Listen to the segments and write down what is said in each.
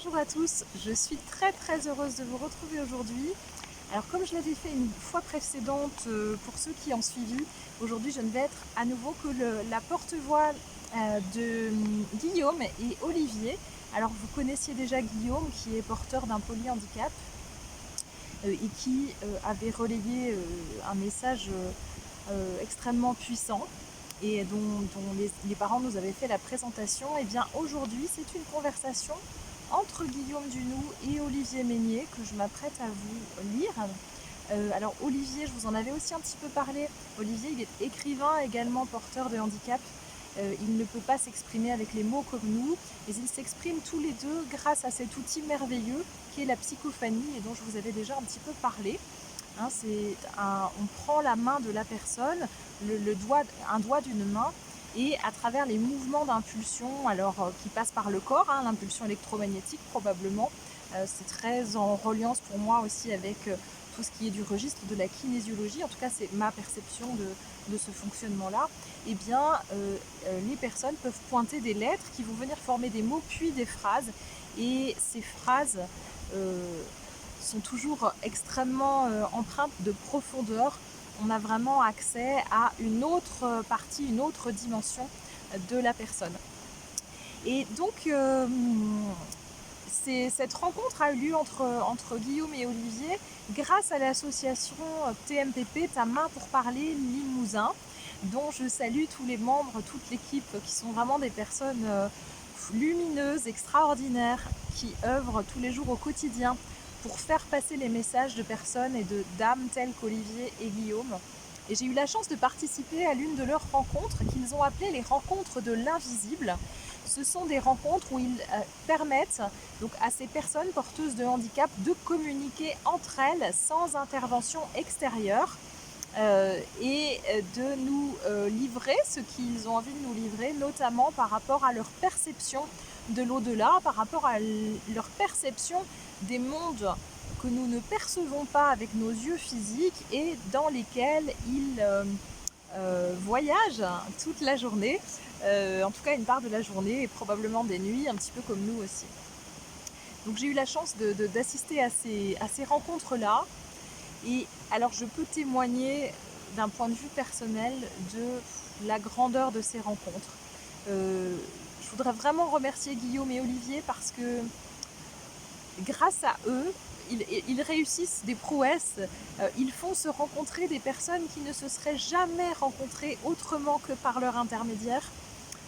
Bonjour à tous, je suis très heureuse de vous retrouver aujourd'hui. Alors comme je l'avais fait une fois précédente pour ceux qui ont suivi, aujourd'hui je ne vais être à nouveau que la porte-voix de Guillaume et Olivier. Alors vous connaissiez déjà Guillaume qui est porteur d'un polyhandicap et qui avait relayé un message extrêmement puissant et dont les parents nous avaient fait la présentation. Et bien aujourd'hui c'est une conversation entre Guillaume Dunoux et Olivier Meignier que je m'apprête à vous lire. Alors Olivier, je vous en avais aussi un petit peu parlé. Olivier, il est écrivain, également porteur de handicap. Il ne peut pas s'exprimer avec les mots comme nous, mais ils s'expriment tous les deux grâce à cet outil merveilleux qui est la psychophanie et dont je vous avais déjà un petit peu parlé. Hein, on prend la main de la personne, un doigt d'une main, et à travers les mouvements d'impulsion, alors qui passent par le corps, hein, l'impulsion électromagnétique probablement, c'est très en reliance pour moi aussi avec tout ce qui est du registre de la kinésiologie, en tout cas c'est ma perception de ce fonctionnement-là. Et bien les personnes peuvent pointer des lettres qui vont venir former des mots puis des phrases, et ces phrases sont toujours extrêmement empreintes de profondeur. On a vraiment accès à une autre partie, une autre dimension de la personne. Et donc cette rencontre a eu lieu entre Guillaume et Olivier grâce à l'association TMPP, Ta main pour parler Limousin, dont je salue tous les membres, toute l'équipe qui sont vraiment des personnes lumineuses, extraordinaires, qui œuvrent tous les jours au quotidien pour faire passer les messages de personnes et d'âmes telles qu'Olivier et Guillaume. Et j'ai eu la chance de participer à l'une de leurs rencontres qu'ils ont appelées les rencontres de l'invisible. Ce sont des rencontres où ils permettent donc à ces personnes porteuses de handicap de communiquer entre elles sans intervention extérieure et de nous livrer ce qu'ils ont envie de nous livrer, notamment par rapport à leur perception de l'au-delà, par rapport à leur perception des mondes que nous ne percevons pas avec nos yeux physiques et dans lesquels ils voyagent toute la journée, en tout cas une part de la journée et probablement des nuits, un petit peu comme nous aussi. Donc j'ai eu la chance d'assister à ces rencontres-là. Et alors je peux témoigner d'un point de vue personnel de la grandeur de ces rencontres. Je voudrais vraiment remercier Guillaume et Olivier parce que grâce à eux, ils réussissent des prouesses, ils font se rencontrer des personnes qui ne se seraient jamais rencontrées autrement que par leur intermédiaire.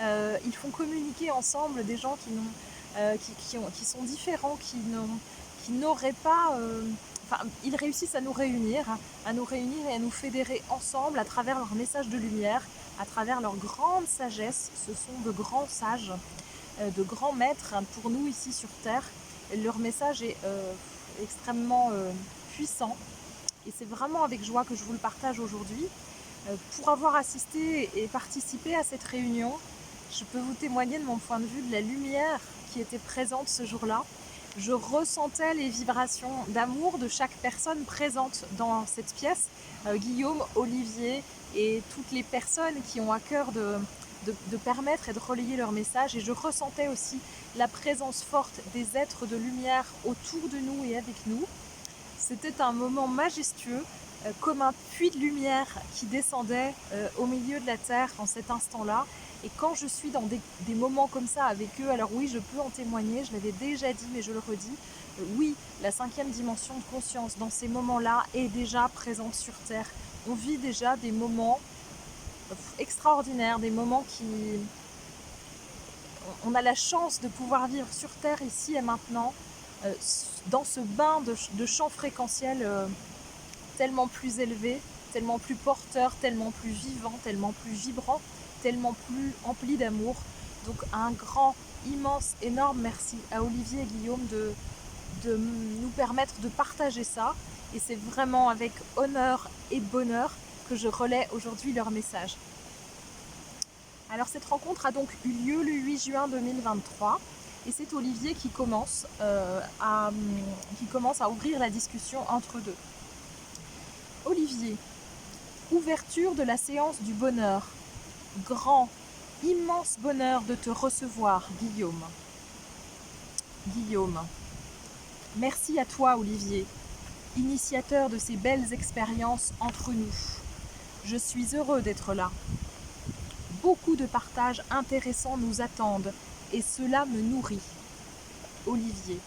Ils font communiquer ensemble des gens qui sont différents, qui n'auraient pas... Enfin, ils réussissent à nous réunir et à nous fédérer ensemble à travers leur message de lumière, à travers leur grande sagesse. Ce sont de grands sages, de grands maîtres pour nous ici sur Terre. Et leur message est extrêmement puissant. Et c'est vraiment avec joie que je vous le partage aujourd'hui. Pour avoir assisté et participé à cette réunion, je peux vous témoigner de mon point de vue de la lumière qui était présente ce jour-là. Je ressentais les vibrations d'amour de chaque personne présente dans cette pièce. Guillaume, Olivier et toutes les personnes qui ont à cœur de permettre et de relayer leur message. Et je ressentais aussi la présence forte des êtres de lumière autour de nous et avec nous. C'était un moment majestueux, comme un puits de lumière qui descendait au milieu de la terre en cet instant-là. Et quand je suis dans des moments comme ça avec eux, alors oui, je peux en témoigner, je l'avais déjà dit, mais je le redis, oui, la 5e dimension de conscience dans ces moments-là est déjà présente sur Terre. On vit déjà des moments extraordinaires, des moments qui... On a la chance de pouvoir vivre sur Terre ici et maintenant, dans ce bain de champs fréquentiels tellement plus élevé, tellement plus porteur, tellement plus vivant, tellement plus vibrant, tellement plus empli d'amour. Donc un grand, immense, énorme merci à Olivier et Guillaume de nous permettre de partager ça. Et c'est vraiment avec honneur et bonheur que je relais aujourd'hui leur message. Alors cette rencontre a donc eu lieu le 8 juin 2023 et c'est Olivier qui commence à ouvrir la discussion entre deux. Olivier, ouverture de la séance du bonheur. Grand, immense bonheur de te recevoir, Guillaume. Guillaume. Merci à toi, Olivier, initiateur de ces belles expériences entre nous. Je suis heureux d'être là. Beaucoup de partages intéressants nous attendent et cela me nourrit. Olivier.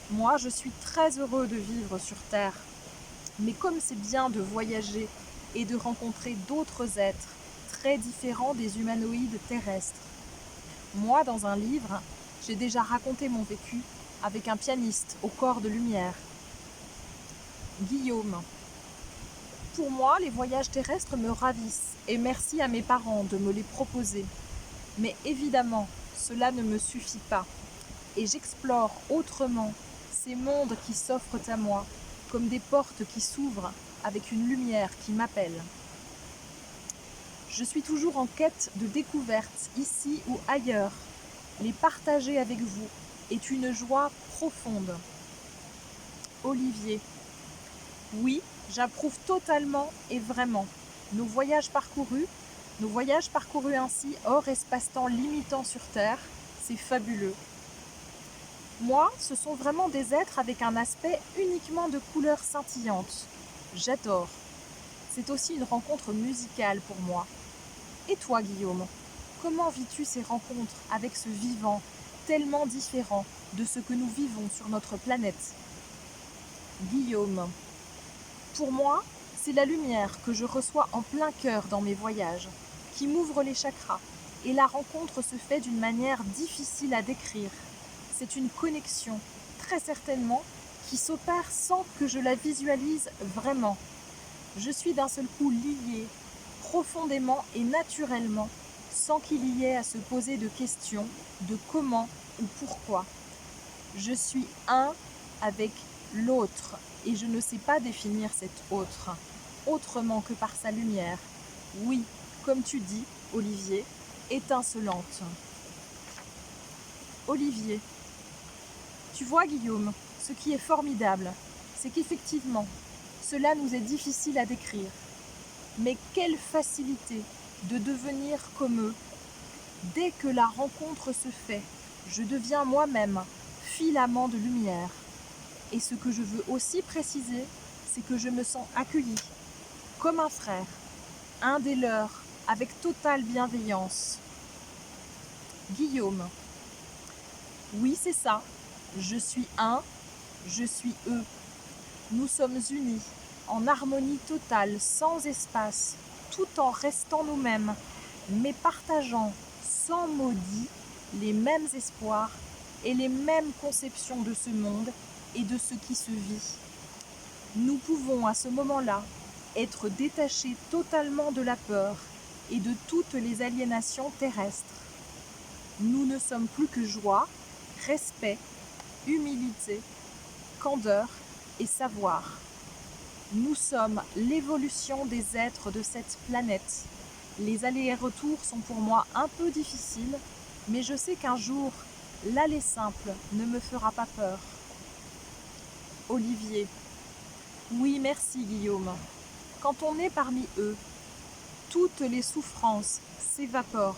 Moi, je suis très heureux de vivre sur Terre. Mais comme c'est bien de voyager et de rencontrer d'autres êtres très différents des humanoïdes terrestres. Moi, dans un livre, j'ai déjà raconté mon vécu avec un pianiste au corps de lumière. Guillaume. Pour moi, les voyages terrestres me ravissent et merci à mes parents de me les proposer. Mais évidemment, cela ne me suffit pas et j'explore autrement ces mondes qui s'offrent à moi comme des portes qui s'ouvrent avec une lumière qui m'appelle. Je suis toujours en quête de découvertes ici ou ailleurs. Les partager avec vous est une joie profonde. Olivier. Oui, j'approuve totalement et vraiment nos voyages parcourus ainsi hors espace-temps limitant sur Terre, c'est fabuleux. Moi, ce sont vraiment des êtres avec un aspect uniquement de couleurs scintillantes. J'adore. C'est aussi une rencontre musicale pour moi. Et toi, Guillaume, comment vis-tu ces rencontres avec ce vivant tellement différent de ce que nous vivons sur notre planète? Guillaume. Pour moi, c'est la lumière que je reçois en plein cœur dans mes voyages, qui m'ouvre les chakras, et la rencontre se fait d'une manière difficile à décrire. C'est une connexion, très certainement, qui s'opère sans que je la visualise vraiment. Je suis d'un seul coup liée, profondément et naturellement, sans qu'il y ait à se poser de questions de comment ou pourquoi. Je suis un avec l'autre et je ne sais pas définir cet autre, autrement que par sa lumière. Oui, comme tu dis, Olivier, étincelante. Olivier. Tu vois, Guillaume, ce qui est formidable, c'est qu'effectivement, cela nous est difficile à décrire. Mais quelle facilité de devenir comme eux. Dès que la rencontre se fait, je deviens moi-même filament de lumière. Et ce que je veux aussi préciser, c'est que je me sens accueillie, comme un frère, un des leurs, avec totale bienveillance. Guillaume. Oui, c'est ça. Je suis un, je suis eux. Nous sommes unis, en harmonie totale, sans espace, tout en restant nous-mêmes, mais partageant, sans maudit, les mêmes espoirs et les mêmes conceptions de ce monde et de ce qui se vit. Nous pouvons à ce moment-là être détachés totalement de la peur et de toutes les aliénations terrestres. Nous ne sommes plus que joie, respect, humilité, candeur et savoir. Nous sommes l'évolution des êtres de cette planète. Les allers et retours sont pour moi un peu difficiles, mais je sais qu'un jour, l'aller simple ne me fera pas peur. Olivier. Oui, merci Guillaume. Quand on est parmi eux, toutes les souffrances s'évaporent.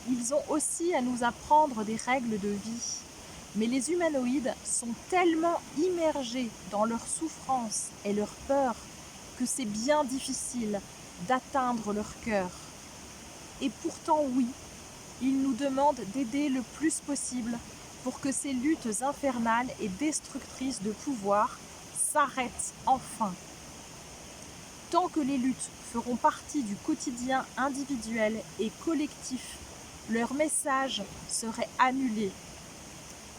Ils ont aussi à nous apprendre des règles de vie. Mais les humanoïdes sont tellement immergés dans leur souffrance et leur peur que c'est bien difficile d'atteindre leur cœur. Et pourtant, oui, ils nous demandent d'aider le plus possible pour que ces luttes infernales et destructrices de pouvoir s'arrêtent enfin. Tant que les luttes feront partie du quotidien individuel et collectif, leur message serait annulé.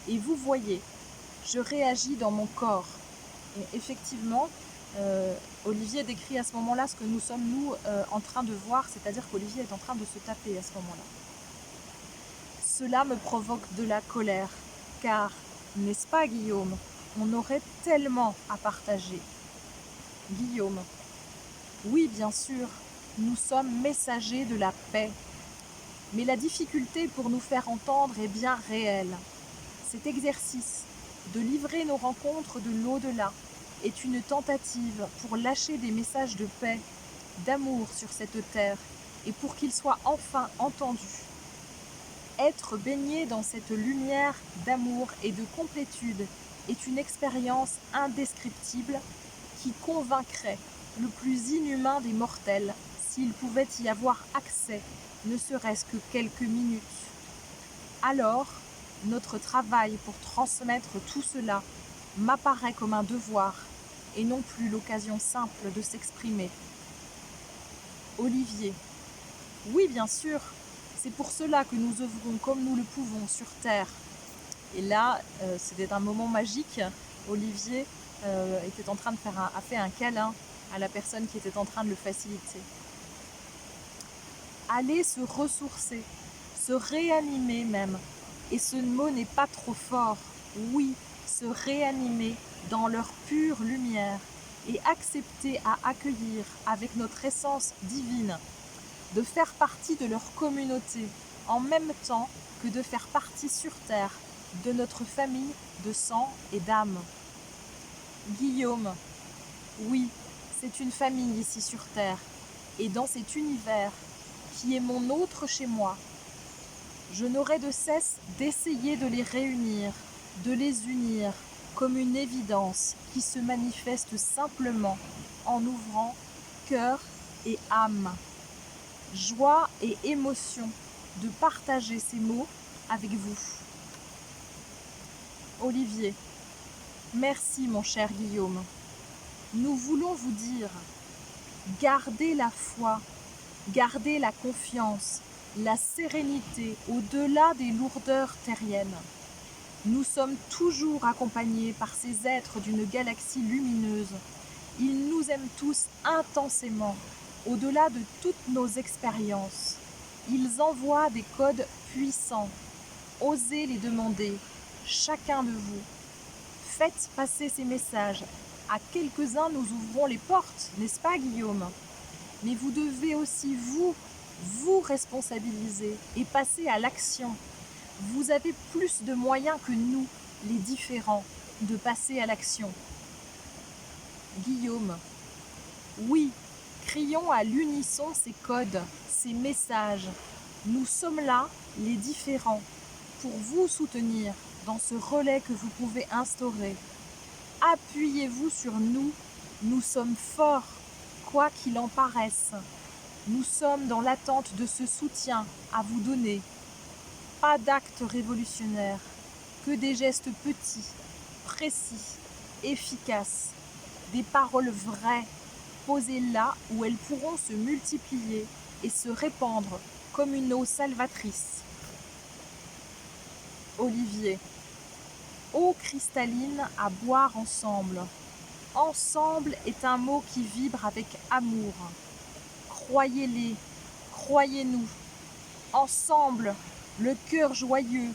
Et vous voyez, je réagis dans mon corps. Et effectivement, Olivier décrit à ce moment-là ce que nous sommes, nous, en train de voir, c'est-à-dire qu'Olivier est en train de se taper à ce moment-là. Cela me provoque de la colère, car, n'est-ce pas Guillaume, on aurait tellement à partager. Guillaume. Oui, bien sûr, nous sommes messagers de la paix. Mais la difficulté pour nous faire entendre est bien réelle. Cet exercice de livrer nos rencontres de l'au-delà est une tentative pour lâcher des messages de paix, d'amour sur cette terre et pour qu'ils soient enfin entendus. Être baigné dans cette lumière d'amour et de complétude est une expérience indescriptible qui convaincrait le plus inhumain des mortels s'il pouvait y avoir accès, ne serait-ce que quelques minutes. Alors, notre travail pour transmettre tout cela m'apparaît comme un devoir et non plus l'occasion simple de s'exprimer. Olivier. Oui, bien sûr, c'est pour cela que nous œuvrons comme nous le pouvons sur Terre. Et là, c'était un moment magique. Olivier était en train de a fait un câlin à la personne qui était en train de le faciliter. Aller se ressourcer, se réanimer même. Et ce mot n'est pas trop fort. Oui, se réanimer dans leur pure lumière et accepter à accueillir avec notre essence divine, de faire partie de leur communauté en même temps que de faire partie sur Terre de notre famille de sang et d'âme. Guillaume, oui, c'est une famille ici sur Terre et dans cet univers qui est mon autre chez moi. Je n'aurai de cesse d'essayer de les réunir, de les unir comme une évidence qui se manifeste simplement en ouvrant cœur et âme. Joie et émotion de partager ces mots avec vous. Olivier, merci mon cher Guillaume. Nous voulons vous dire, gardez la foi, gardez la confiance, la sérénité au-delà des lourdeurs terriennes. Nous sommes toujours accompagnés par ces êtres d'une galaxie lumineuse. Ils nous aiment tous intensément, au-delà de toutes nos expériences. Ils envoient des codes puissants. Osez les demander, chacun de vous. Faites passer ces messages. À quelques-uns, nous ouvrons les portes, n'est-ce pas, Guillaume? Mais vous devez aussi vous responsabiliser et passer à l'action. Vous avez plus de moyens que nous, les différents, de passer à l'action. Guillaume, oui, crions à l'unisson ces codes, ces messages. Nous sommes là, les différents, pour vous soutenir dans ce relais que vous pouvez instaurer. Appuyez-vous sur nous, nous sommes forts, quoi qu'il en paraisse. Nous sommes dans l'attente de ce soutien à vous donner. Pas d'actes révolutionnaires, que des gestes petits, précis, efficaces, des paroles vraies, posées là où elles pourront se multiplier et se répandre comme une eau salvatrice. Olivier, eau cristalline à boire ensemble. Ensemble est un mot qui vibre avec amour. Croyez-les, croyez-nous. Ensemble, le cœur joyeux,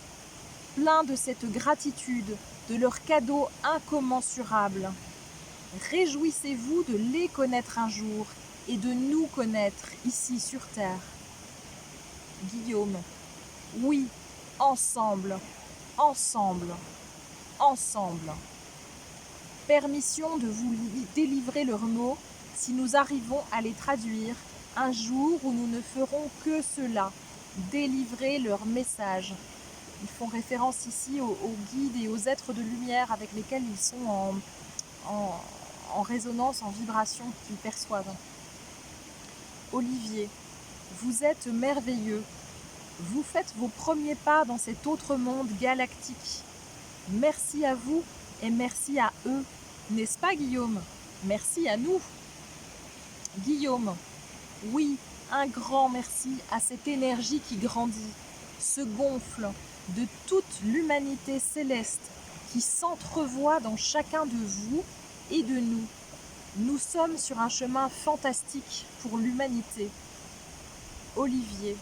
plein de cette gratitude, de leur cadeau incommensurable. Réjouissez-vous de les connaître un jour et de nous connaître ici sur Terre. Guillaume, oui, ensemble, ensemble, ensemble. Permission de vous délivrer leurs mots si nous arrivons à les traduire un jour où nous ne ferons que cela, délivrer leur message. Ils font référence ici aux guides et aux êtres de lumière avec lesquels ils sont en résonance, en vibration, qu'ils perçoivent. Olivier, vous êtes merveilleux. Vous faites vos premiers pas dans cet autre monde galactique. Merci à vous et merci à eux. N'est-ce pas, Guillaume? Merci à nous. Guillaume, oui, un grand merci à cette énergie qui grandit, se gonfle de toute l'humanité céleste qui s'entrevoit dans chacun de vous et de nous. Nous sommes sur un chemin fantastique pour l'humanité. Olivier,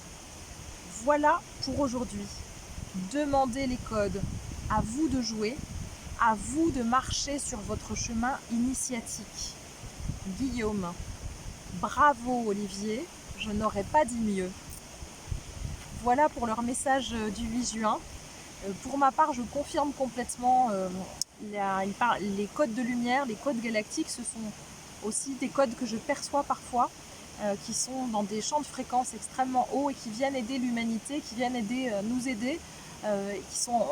voilà pour aujourd'hui. Demandez les codes. À vous de jouer, à vous de marcher sur votre chemin initiatique. Guillaume, bravo Olivier, je n'aurais pas dit mieux. Voilà pour leur message du 8 juin. Pour ma part, je confirme complètement les codes de lumière, les codes galactiques, ce sont aussi des codes que je perçois parfois. qui sont dans des champs de fréquences extrêmement hauts et qui viennent aider l'humanité, qui viennent nous aider, qui sont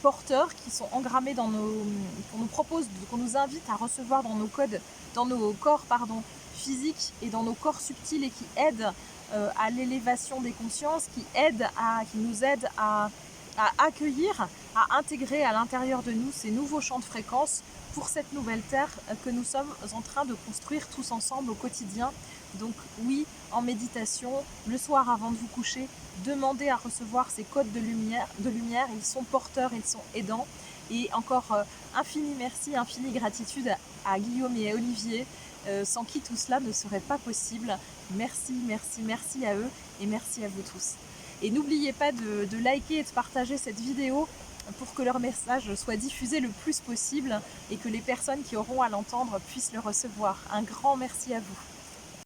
porteurs, qui sont engrammés qu'on nous propose, qu'on nous invite à recevoir dans nos codes, dans nos corps physiques et dans nos corps subtils, et qui aident à l'élévation des consciences, qui nous aident à accueillir, à intégrer à l'intérieur de nous ces nouveaux champs de fréquences pour cette nouvelle terre que nous sommes en train de construire tous ensemble au quotidien. Donc oui, en méditation, le soir avant de vous coucher, demandez à recevoir ces codes de lumière, ils sont porteurs, ils sont aidants. Et encore infini merci, infinie gratitude à Guillaume et à Olivier, sans qui tout cela ne serait pas possible. Merci, merci, merci à eux et merci à vous tous. Et n'oubliez pas de liker et de partager cette vidéo pour que leur message soit diffusé le plus possible et que les personnes qui auront à l'entendre puissent le recevoir. Un grand merci à vous.